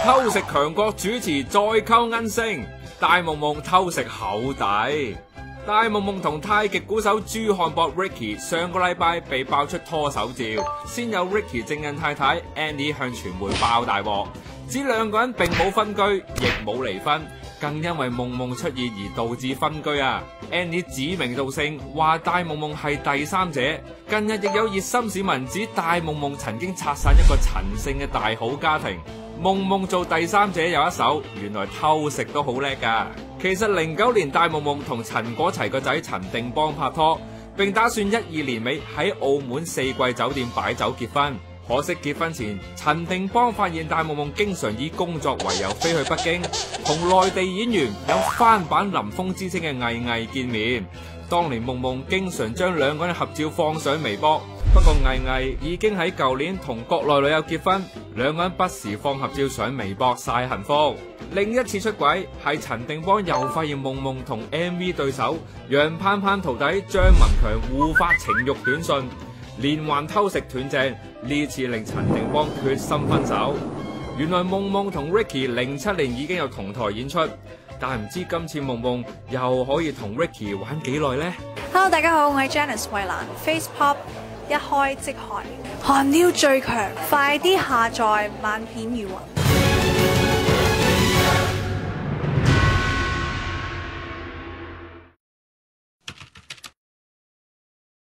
偷食強國主持再溝恩星，大夢夢偷食厚底。大夢夢同太極鼓手朱漢博 Ricky 上個禮拜被爆出拖手照，先有 Ricky 正印太太 Annie 向傳媒爆大鑊，指兩個人並冇分居，亦冇離婚，更因為夢夢出現而導致分居啊。Annie 指名道姓話大夢夢係第三者。近日亦有熱心市民指大夢夢曾經拆散一個陳姓嘅大好家庭。夢夢做第三者有一手，原來偷食都好叻噶。其實09年大夢夢同陳果齊個仔陳定邦拍拖，並打算12年尾喺澳門四季酒店擺酒結婚。可惜結婚前，陳定邦發現大夢夢經常以工作為由飛去北京，同內地演員有翻版林峰之稱嘅魏魏見面。當年夢夢經常將兩個人合照放上微博，不過魏魏已經喺舊年同國內女友結婚，兩個人不時放合照上微博晒幸福。另一次出軌係陳定邦又發現夢夢同 MV 對手楊盼盼徒弟張文強互發情慾短信，連環偷食斷正，呢次令陳定邦決心分手。原來夢夢同 Ricky 07年已經有同台演出，但唔知今次夢夢又可以同 Ricky 玩幾耐呢？ Hello， 大家好，我係 Janice 衛蘭 ，Face Pop 一開即開，韓妞最強，快啲下載萬片如雲。